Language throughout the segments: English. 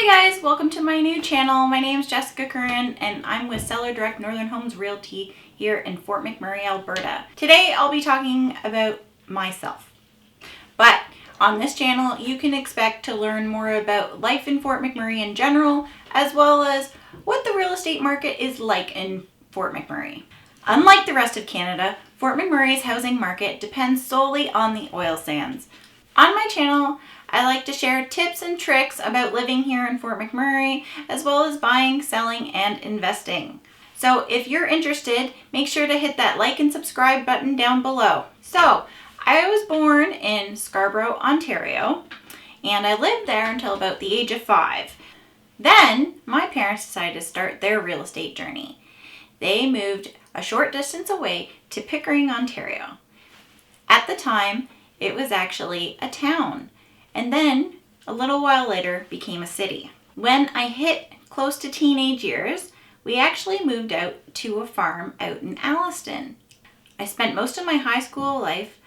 Hi guys, welcome to my new channel. My name is Jessica Curran and I'm with Seller Direct Northern Homes Realty here in Fort McMurray, Alberta. Today I'll be talking about myself. But on this channel you can expect to learn more about life in Fort McMurray in general, as well as what the real estate market is like in Fort McMurray. Unlike the rest of Canada, Fort McMurray's housing market depends solely on the oil sands. On my channel, I like to share tips and tricks about living here in Fort McMurray, as well as buying, selling, and investing. So if you're interested, make sure to hit that like and subscribe button down below. So I was born in Scarborough, Ontario, and I lived there until about the age of 5. Then my parents decided to start their real estate journey. They moved a short distance away to Pickering, Ontario. At the time, it was actually a town, and then a little while later became a city. When I hit close to teenage years, we actually moved out to a farm out in Alliston. I spent most of my high school life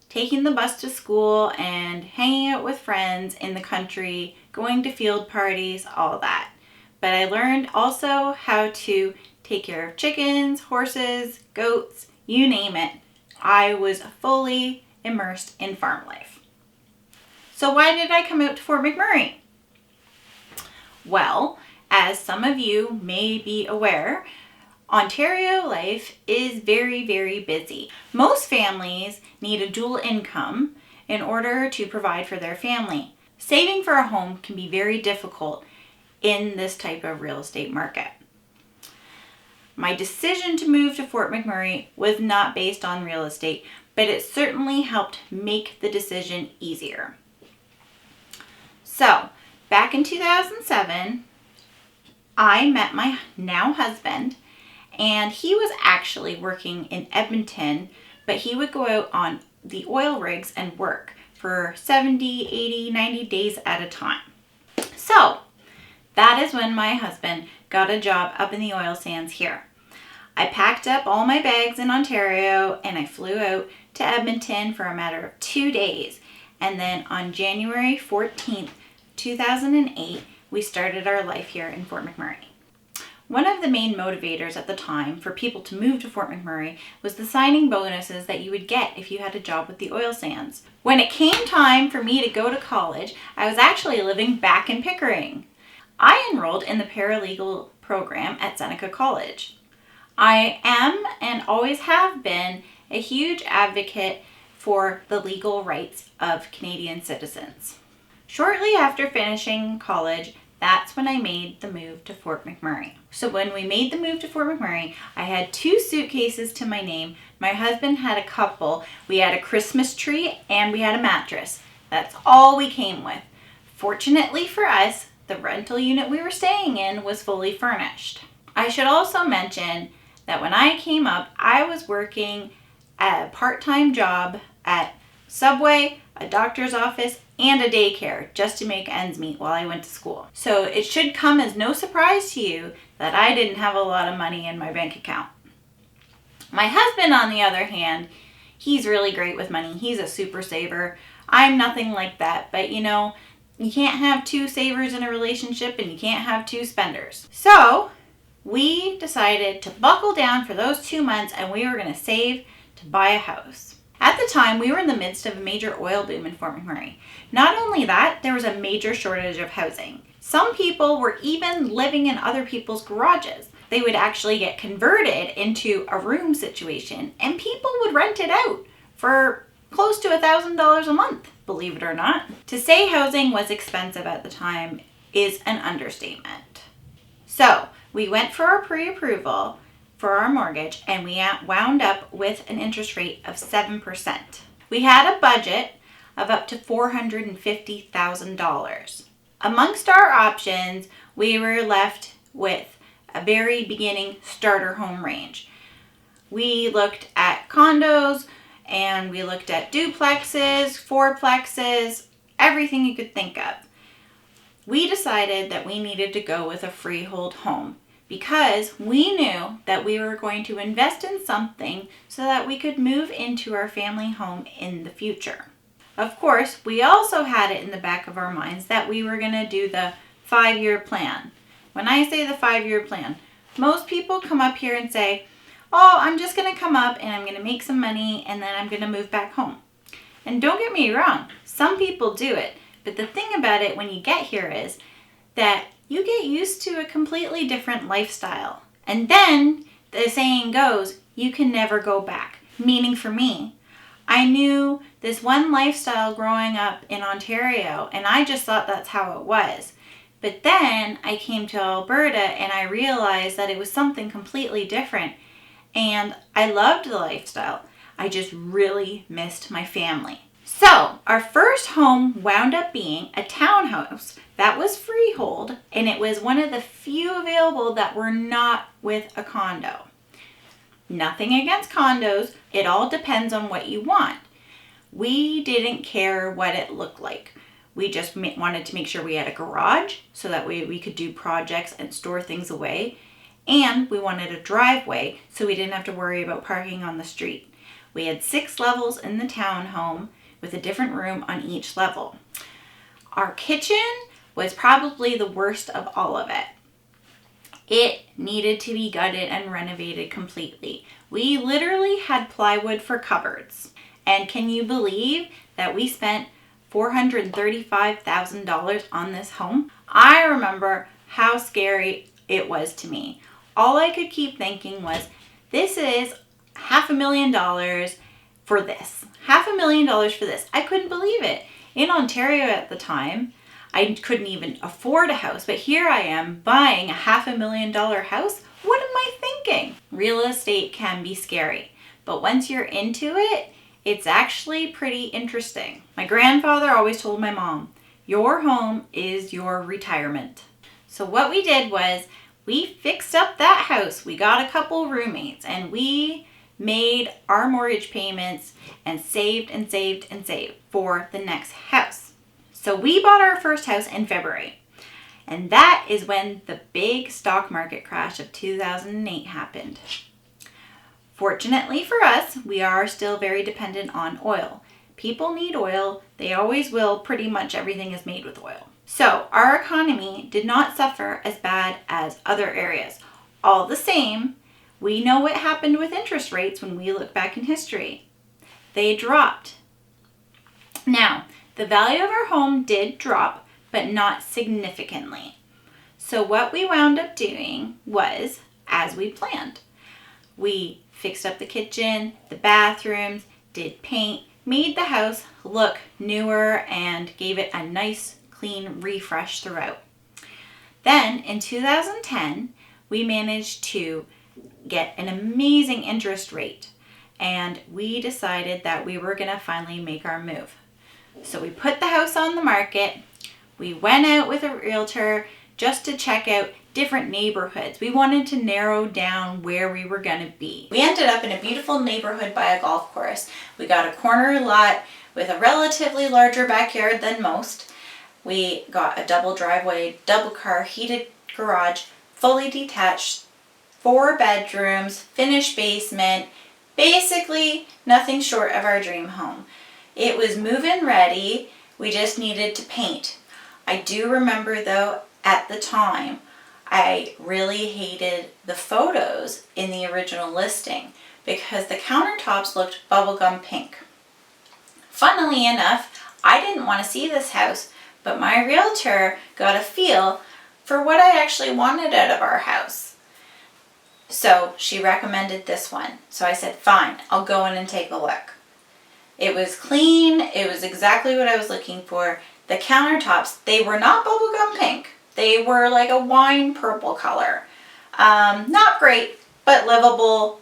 taking the bus to school and hanging out with friends in the country, going to field parties, all that. But I learned also how to take care of chickens, horses, goats, you name it. I was fully immersed in farm life. So why did I come out to Fort McMurray? Well, as some of you may be aware, Ontario life is very, very busy. Most families need a dual income in order to provide for their family. Saving for a home can be very difficult in this type of real estate market. My decision to move to Fort McMurray was not based on real estate, but it certainly helped make the decision easier. So, back in 2007, I met my now husband, and he was actually working in Edmonton, but he would go out on the oil rigs and work for 70, 80, 90 days at a time. So, that is when my husband got a job up in the oil sands here. I packed up all my bags in Ontario and I flew out to Edmonton for a matter of 2 days. And then on January 14th, 2008, we started our life here in Fort McMurray. One of the main motivators at the time for people to move to Fort McMurray was the signing bonuses that you would get if you had a job with the oil sands. When it came time for me to go to college, I was actually living back in Pickering. I enrolled in the paralegal program at Seneca College. I am and always have been a huge advocate for the legal rights of Canadian citizens. Shortly after finishing college, that's when I made the move to Fort McMurray. So when we made the move to Fort McMurray, I had 2 suitcases to my name. My husband had a couple. We had a Christmas tree and we had a mattress. That's all we came with. Fortunately for us, the rental unit we were staying in was fully furnished. I should also mention that when I came up, I was working at a part-time job at Subway, a doctor's office, and a daycare just to make ends meet while I went to school. So it should come as no surprise to you that I didn't have a lot of money in my bank account. My husband, on the other hand, he's really great with money. He's a super saver. I'm nothing like that, but you know, you can't have 2 savers in a relationship and you can't have 2 spenders. So we decided to buckle down for those 2 months and we were going to save to buy a house. At the time, we were in the midst of a major oil boom in Fort McMurray. Not only that, there was a major shortage of housing. Some people were even living in other people's garages. They would actually get converted into a room situation and people would rent it out for close to $1,000 a month, believe it or not. To say housing was expensive at the time is an understatement. So we went for our pre-approval for our mortgage and we wound up with an interest rate of 7%. We had a budget of up to $450,000. Amongst our options, we were left with a very beginning starter home range. We looked at condos and we looked at duplexes, fourplexes, everything you could think of. We decided that we needed to go with a freehold home because we knew that we were going to invest in something so that we could move into our family home in the future. Of course, we also had it in the back of our minds that we were going to do the 5-year plan. When I say the 5-year plan, most people come up here and say, oh, I'm just going to come up and I'm going to make some money and then I'm going to move back home. And don't get me wrong, some people do it. But the thing about it when you get here is that you get used to a completely different lifestyle. And then the saying goes, you can never go back. Meaning for me, I knew this one lifestyle growing up in Ontario and I just thought that's how it was. But then I came to Alberta and I realized that it was something completely different. And I loved the lifestyle. I just really missed my family. So our first home wound up being a townhouse that was freehold, and it was one of the few available that were not with a condo. Nothing against condos. It all depends on what you want. We didn't care what it looked like. We just wanted to make sure we had a garage so that we could do projects and store things away. And we wanted a driveway so we didn't have to worry about parking on the street. We had 6 levels in the townhome with a different room on each level. Our kitchen was probably the worst of all of it. It needed to be gutted and renovated completely. We literally had plywood for cupboards. And can you believe that we spent $435,000 on this home? I remember how scary it was to me. All I could keep thinking was, this is $500,000 for this. $500,000 for this. I couldn't believe it. In Ontario at the time, I couldn't even afford a house, but here I am buying a $500,000 house. What am I thinking? Real estate can be scary, but once you're into it, it's actually pretty interesting. My grandfather always told my mom, your home is your retirement. So what we did was we fixed up that house. We got a couple roommates and we made our mortgage payments and saved and saved and saved for the next house. So we bought our first house in February. And that is when the big stock market crash of 2008 happened. Fortunately for us, we are still very dependent on oil. People need oil. They always will. Pretty much everything is made with oil. So our economy did not suffer as bad as other areas. All the same, we know what happened with interest rates when we look back in history. They dropped. Now, the value of our home did drop, but not significantly. So what we wound up doing was, as we planned, we fixed up the kitchen, the bathrooms, did paint, made the house look newer, and gave it a nice, clean refresh throughout. Then, in 2010, we managed to get an amazing interest rate, and we decided that we were going to finally make our move. So we put the house on the market. We went out with a realtor just to check out different neighborhoods. We wanted to narrow down where we were going to be. We ended up in a beautiful neighborhood by a golf course. We got a corner lot with a relatively larger backyard than most. We got a double driveway, double car, heated garage, fully detached, 4 bedrooms, finished basement, basically nothing short of our dream home. It was move-in ready. We just needed to paint. I do remember though, at the time, I really hated the photos in the original listing because the countertops looked bubblegum pink. Funnily enough, I didn't want to see this house, but my realtor got a feel for what I actually wanted out of our house. So she recommended this one. So I said, fine, I'll go in and take a look. It was clean. It was exactly what I was looking for. The countertops, they were not bubblegum pink. They were like a wine purple color. Not great, but livable.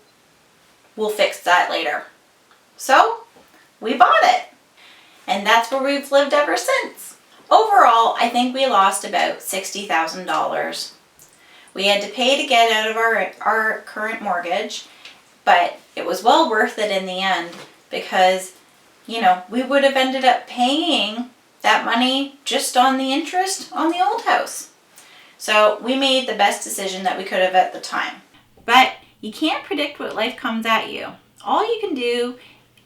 We'll fix that later. So we bought it. And that's where we've lived ever since. Overall, I think we lost about $60,000. We had to pay to get out of our current mortgage, but it was well worth it in the end because, you know, we would have ended up paying that money just on the interest on the old house. So we made the best decision that we could have at the time. But you can't predict what life comes at you. All you can do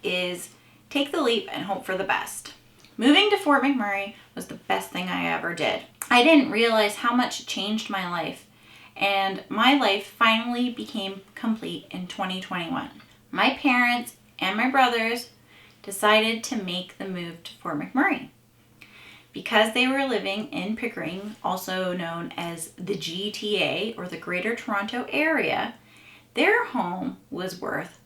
is take the leap and hope for the best. Moving to Fort McMurray was the best thing I ever did. I didn't realize how much it changed my life, and my life finally became complete in 2021. My parents and my brothers decided to make the move to Fort McMurray. Because they were living in Pickering, also known as the GTA or the Greater Toronto Area, their home was worth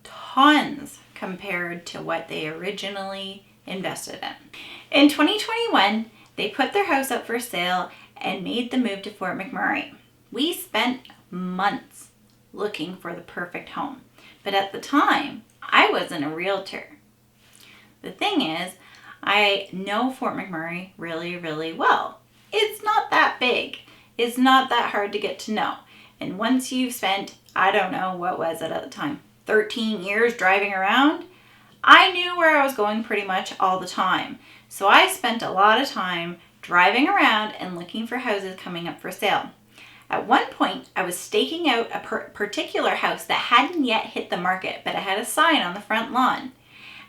tons compared to what they originally invested in. In 2021, they put their house up for sale and made the move to Fort McMurray. We spent months looking for the perfect home, but at the time, I wasn't a realtor. The thing is, I know Fort McMurray really, really well. It's not that big. It's not that hard to get to know. And once you've spent, I don't know, what was it at the time, 13 years driving around, I knew where I was going pretty much all the time. So I spent a lot of time driving around and looking for houses coming up for sale. At one point, I was staking out a particular house that hadn't yet hit the market, but it had a sign on the front lawn.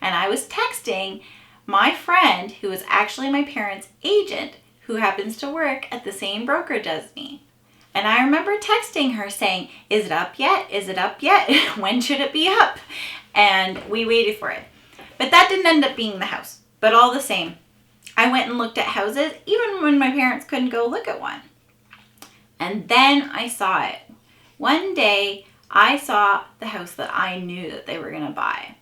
And I was texting my friend, who was actually my parents' agent, who happens to work at the same brokerage as me. And I remember texting her saying, "Is it up yet? Is it up yet? When should it be up?" And we waited for it. But that didn't end up being the house. But all the same, I went and looked at houses even when my parents couldn't go look at one. And then I saw it. One day, I saw the house that I knew that they were going to buy.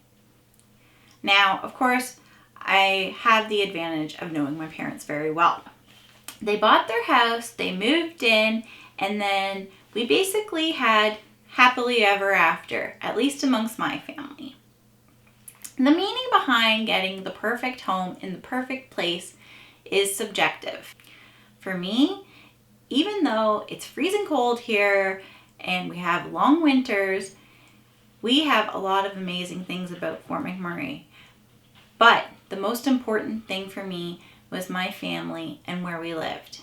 Now, of course, I had the advantage of knowing my parents very well. They bought their house, they moved in, and then we basically had happily ever after, at least amongst my family. The meaning behind getting the perfect home in the perfect place is subjective. For me, even though it's freezing cold here and we have long winters, we have a lot of amazing things about Fort McMurray. But the most important thing for me was my family and where we lived.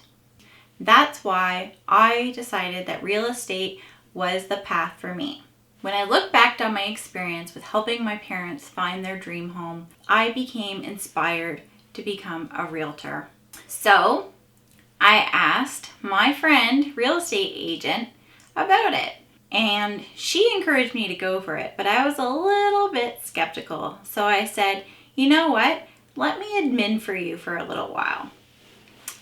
That's why I decided that real estate was the path for me. When I look back on my experience with helping my parents find their dream home, I became inspired to become a realtor. So I asked my friend, real estate agent, about it. And she encouraged me to go for it, but I was a little bit skeptical. So I said, "You know what? Let me admin for you for a little while."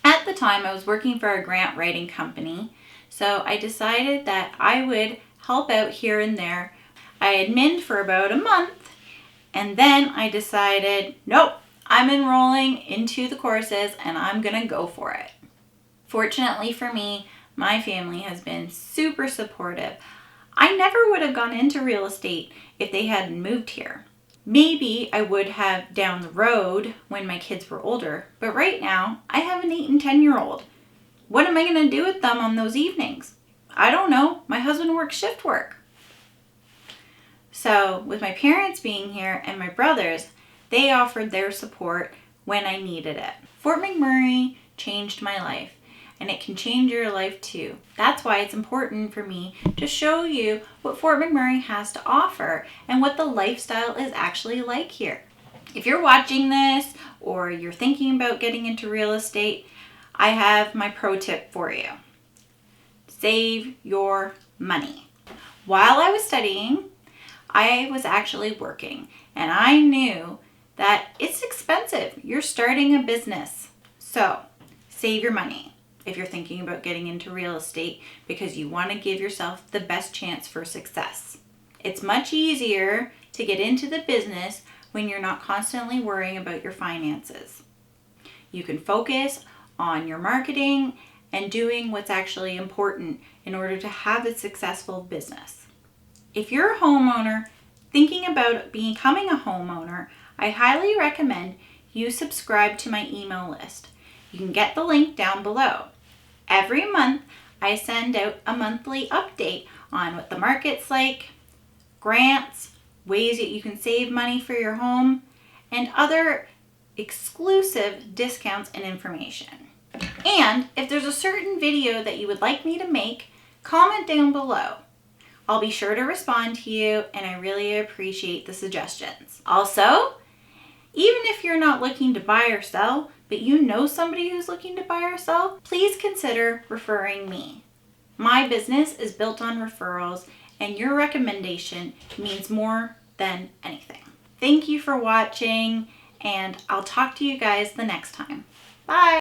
At the time, I was working for a grant writing company, so I decided that I would help out here and there. I admin for about a month, and then I decided, nope, I'm enrolling into the courses and I'm gonna go for it. Fortunately for me, my family has been super supportive. I never would have gone into real estate if they hadn't moved here. Maybe I would have down the road when my kids were older, but right now I have an 8 and 10-year-old. What am I going to do with them on those evenings? I don't know. My husband works shift work. So with my parents being here and my brothers, they offered their support when I needed it. Fort McMurray changed my life, and it can change your life too. That's why it's important for me to show you what Fort McMurray has to offer and what the lifestyle is actually like here. If you're watching this or you're thinking about getting into real estate, I have my pro tip for you. Save your money. While I was studying, I was actually working, and I knew that it's expensive. You're starting a business. So save your money if you're thinking about getting into real estate because you want to give yourself the best chance for success. It's much easier to get into the business when you're not constantly worrying about your finances. You can focus on your marketing and doing what's actually important in order to have a successful business. If you're a homeowner thinking about becoming a homeowner, I highly recommend you subscribe to my email list. You can get the link down below. Every month, I send out a monthly update on what the market's like, grants, ways that you can save money for your home, and other exclusive discounts and information. And if there's a certain video that you would like me to make, comment down below. I'll be sure to respond to you, and I really appreciate the suggestions. Also, even if you're not looking to buy or sell, but you know somebody who's looking to buy or sell, please consider referring me. My business is built on referrals, and your recommendation means more than anything. Thank you for watching, and I'll talk to you guys the next time. Bye!